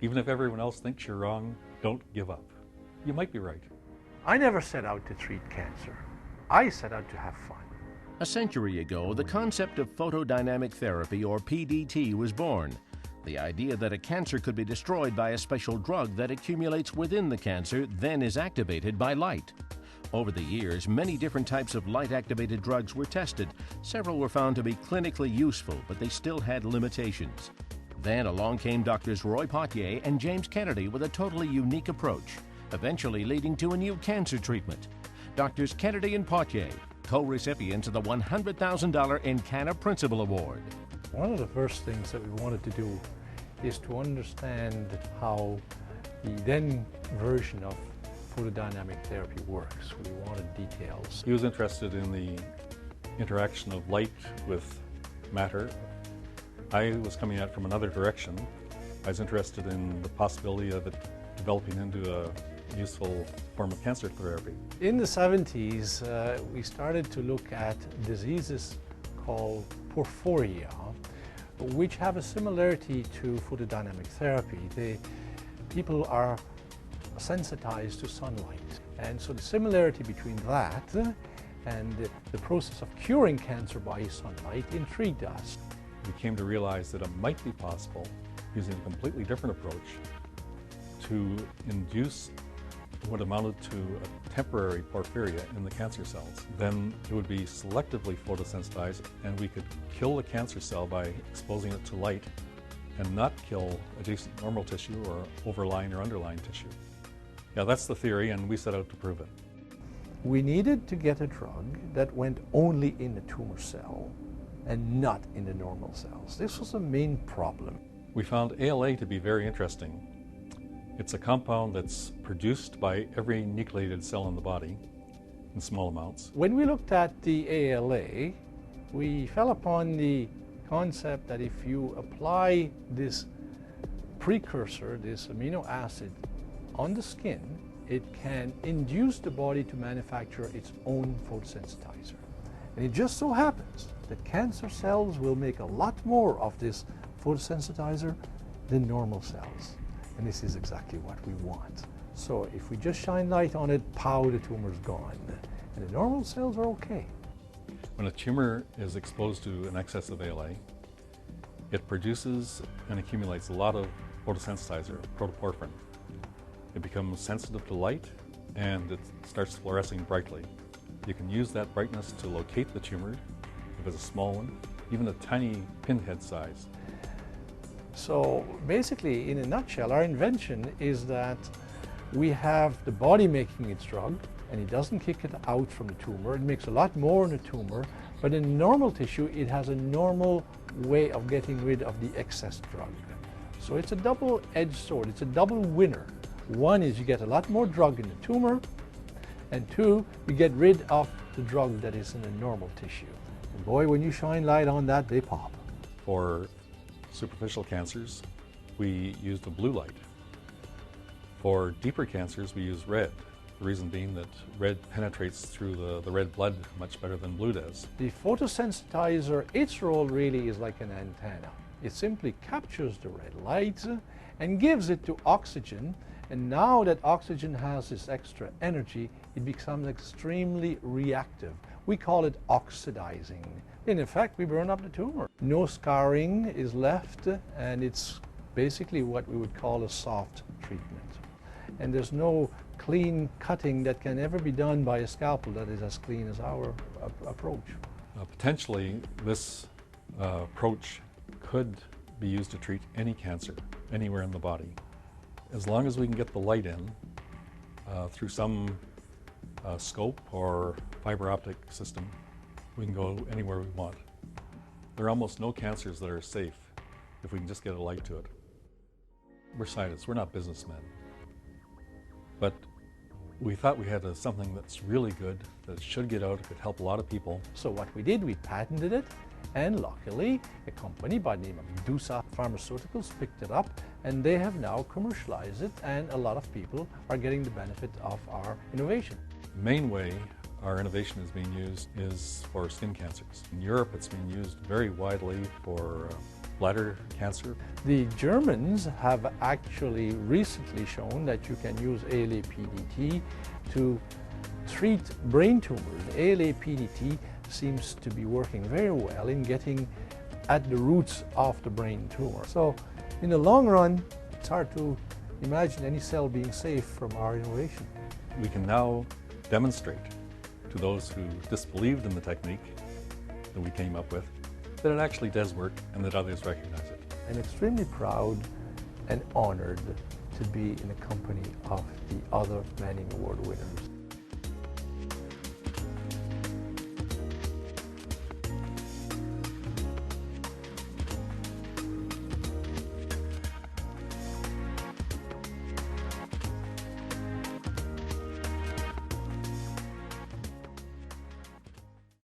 Even if everyone else thinks you're wrong, don't give up. You might be right. I never set out to treat cancer. I set out to have fun. A century ago, the concept of photodynamic therapy, or PDT, was born. The idea that a cancer could be destroyed by a special drug that accumulates within the cancer, then is activated by light. Over the years, many different types of light-activated drugs were tested. Several were found to be clinically useful, but they still had limitations. Then along came Drs. Roy Pottier and James Kennedy with a totally unique approach, eventually leading to a new cancer treatment. Drs. Kennedy and Pottier, co-recipients of the $100,000 Encana Principal Award. One of the first things that we wanted to do is to understand how the then version of photodynamic therapy works. We wanted details. He was interested in the interaction of light with matter. I was coming at it from another direction. I was interested in the possibility of it developing into a useful form of cancer therapy. In the 70s, we started to look at diseases called porphyria, which have a similarity to photodynamic therapy. People are sensitized to sunlight, and so the similarity between that and the process of curing cancer by sunlight intrigued us. We came to realize that it might be possible, using a completely different approach, to induce what amounted to a temporary porphyria in the cancer cells. Then it would be selectively photosensitized, and we could kill the cancer cell by exposing it to light and not kill adjacent normal tissue or overlying or underlying tissue. Yeah, that's the theory, and we set out to prove it. We needed to get a drug that went only in the tumor cell and not in the normal cells. This was the main problem. We found ALA to be very interesting. It's a compound that's produced by every nucleated cell in the body in small amounts. When we looked at the ALA, we fell upon the concept that if you apply this precursor, this amino acid, on the skin, it can induce the body to manufacture its own photosensitizer. And it just so happens that cancer cells will make a lot more of this photosensitizer than normal cells. And this is exactly what we want. So if we just shine light on it, pow, the tumor's gone. And the normal cells are okay. When a tumor is exposed to an excess of ALA, it produces and accumulates a lot of photosensitizer, protoporphyrin. It becomes sensitive to light, and it starts fluorescing brightly. You can use that brightness to locate the tumor, if it's a small one, even a tiny pinhead size. So basically, in a nutshell, our invention is that we have the body making its drug, and it doesn't kick it out from the tumor. It makes a lot more in the tumor, but in normal tissue, it has a normal way of getting rid of the excess drug. So it's a double-edged sword. It's a double winner. One is you get a lot more drug in the tumor, and two, you get rid of the drug that is in the normal tissue. And boy, when you shine light on that, they pop. For superficial cancers, we use the blue light. For deeper cancers, we use red. The reason being that red penetrates through the red blood much better than blue does. The photosensitizer, its role really is like an antenna. It simply captures the red light and gives it to oxygen. And now that oxygen has this extra energy, it becomes extremely reactive. We call it oxidizing. In effect, we burn up the tumor. No scarring is left, and it's basically what we would call a soft treatment. And there's no clean cutting that can ever be done by a scalpel that is as clean as our approach. Potentially, this approach could be used to treat any cancer, anywhere in the body. As long as we can get the light in through some scope or fiber optic system, we can go anywhere we want. There are almost no cancers that are safe if we can just get a light to it. We're scientists, we're not businessmen. But we thought we had something that's really good, that should get out, it could help a lot of people. So what we did, we patented it, and luckily a company by the name of Medusa Pharmaceuticals picked it up, and they have now commercialized it, and a lot of people are getting the benefit of our innovation. The main way our innovation is being used is for skin cancers. In Europe, it's being used very widely for bladder cancer. The Germans have actually recently shown that you can use ALA-PDT to treat brain tumors. ALA-PDT seems to be working very well in getting at the roots of the brain tumor. So in the long run, it's hard to imagine any cell being safe from our innovation. We can now demonstrate to those who disbelieved in the technique that we came up with that it actually does work and that others recognize it. I'm extremely proud and honored to be in the company of the other Manning Award winners.